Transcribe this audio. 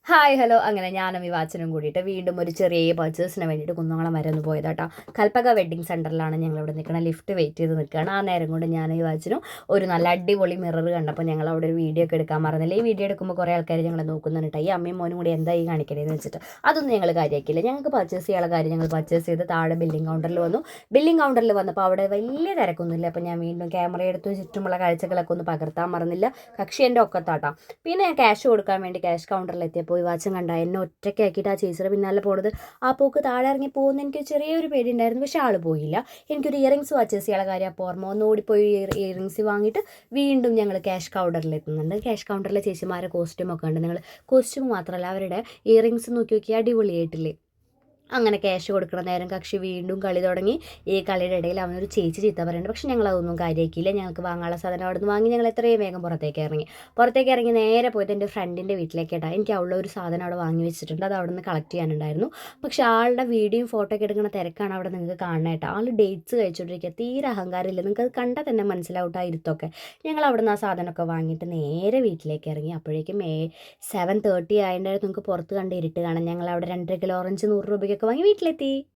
Hi hello അങ്ങനെ ഞാനും ഈ വാച്ചനും കൂടിയിട്ട് വീണ്ടും ഒരു ചെറിയ പർച്ചേസിന് വേണ്ടിയിട്ട് കുന്നംകുളം വരെ ഒന്ന് പോയത് കേട്ടോ. കൽപ്പക വെഡ്ഡിങ് സെൻറ്ററിലാണ് ഞങ്ങളിവിടെ നിൽക്കണം. ലിഫ്റ്റ് വെയിറ്റ് ചെയ്ത് നിൽക്കുകയാണ്. ആ നേരം കൊണ്ട് ഞാൻ ഈ വാച്ചനും ഒരു നല്ല അടിപൊളി മിറർ കണ്ടപ്പോൾ ഞങ്ങൾ അവിടെ ഒരു വീഡിയോ ഒക്കെ എടുക്കാൻ മറന്നില്ല. ഈ വീഡിയോ എടുക്കുമ്പോൾ കുറേ ആൾക്കാർ ഞങ്ങളെ നോക്കുന്നുണ്ട്. ഈ അമ്മയും മോനും കൂടി എന്താ ഈ കാണിക്കണേന്ന് വെച്ചിട്ട് അതൊന്നും ഞങ്ങൾ കാര്യമാക്കിയില്ല. ഞങ്ങൾക്ക് പർച്ചേസ് ചെയ്യാനുള്ള കാര്യം ഞങ്ങൾ പർച്ചേസ് ചെയ്ത് താഴെ ബില്ലിംഗ് കൗണ്ടറിൽ വന്നു. ബില്ലിംഗ് കൗണ്ടറിൽ വന്നപ്പോൾ അവിടെ വലിയ തിരക്കൊന്നുമില്ല. അപ്പോൾ ഞാൻ വീണ്ടും ക്യാമറ എടുത്ത് ചുറ്റുമുള്ള കാഴ്ചകളൊക്കെ ഒന്ന് പകർത്താൻ മറന്നില്ല. കക്ഷി എൻ്റെ ഒക്കത്താട്ടാ. പിന്നെ ഞാൻ ക്യാഷ് കൊടുക്കാൻ വേണ്ടി ക്യാഷ് കൗണ്ടറിൽ എത്തിയപ്പോൾ ഈ വാച്ചും കണ്ട എന്നെ ഒറ്റയ്ക്കാക്കിയിട്ട് ആ ചേച്ചിയുടെ പിന്നാലെ പോണത്. ആ പോക്ക് താഴെ ഇറങ്ങി പോകുന്ന എനിക്ക് ചെറിയൊരു പേടി ഉണ്ടായിരുന്നു. പക്ഷേ ആൾ പോയില്ല. എനിക്കൊരു ഇയറിങ്സ് പർച്ചേസ് ചെയ്യാനുള്ള കാര്യം അപ്പോൾ ഓർമ്മ ഒന്ന് ഓടിപ്പോയി ഇയറിങ്സ് വാങ്ങിയിട്ട് വീണ്ടും ഞങ്ങൾ ക്യാഷ് കൗണ്ടറിൽ എത്തുന്നുണ്ട്. ക്യാഷ് കൗണ്ടറിലെ ചേച്ചിമാരെ കോസ്റ്റ്യൂം ഒക്കെ ഉണ്ട്. നിങ്ങൾ കോസ്റ്റ്യൂം മാത്രമല്ല അവരുടെ ഇയറിങ്സ് നോക്കി നോക്കി അടിപൊളിയായിട്ടില്ലേ. അങ്ങനെ ക്യാഷ് കൊടുക്കണ നേരം കക്ഷി വീണ്ടും കളി തുടങ്ങി. ഈ കളിയുടെ ഇടയിൽ അവനൊരു ചേച്ചി ചീത്ത പറയുന്നുണ്ട്. പക്ഷെ ഞങ്ങളതൊന്നും കാര്യമാക്കിയില്ല. ഞങ്ങൾക്ക് വാങ്ങാനുള്ള സാധനം അവിടെ നിന്ന് വാങ്ങി ഞങ്ങൾ എത്രയും വേഗം പുറത്തേക്ക് ഇറങ്ങി നേരെ പോയിട്ട് എൻ്റെ ഫ്രണ്ടിൻ്റെ വീട്ടിലേക്കേട്ടാ. എനിക്ക് അവളുടെ ഒരു സാധനം അവിടെ വാങ്ങി വെച്ചിട്ടുണ്ട്. അത് അവിടെ നിന്ന് കളക്ട് ചെയ്യാനുണ്ടായിരുന്നു. പക്ഷെ ആളുടെ വീഡിയോയും ഫോട്ടോ ഒക്കെ എടുക്കുന്ന തിരക്കാണ് അവിടെ നിങ്ങൾക്ക് കാണണേട്ടാ. ആൾ ഡേറ്റ്സ് കഴിച്ചുകൊണ്ടിരിക്കുക. തീരെ അഹങ്കാരമില്ല. നിങ്ങൾക്ക് അത് കണ്ടാൽ തന്നെ മനസ്സിലാവട്ടെ ആ ഇരുത്തൊക്കെ. ഞങ്ങൾ അവിടെ നിന്ന് ആ സാധനമൊക്കെ വാങ്ങിയിട്ട് നേരെ വീട്ടിലേക്ക് ഇറങ്ങി. അപ്പോഴേക്കും 7:30 ആയിട്ടുണ്ടായിരുന്നു. നിങ്ങൾക്ക് പുറത്ത് കണ്ട് ഇരുട്ട് കാണാം. ഞങ്ങൾ അവിടെ 2.5 കിലോ ഓറഞ്ച് 100 രൂപയ്ക്കൊക്കെ വാങ്ങി വീട്ടിലെത്തി.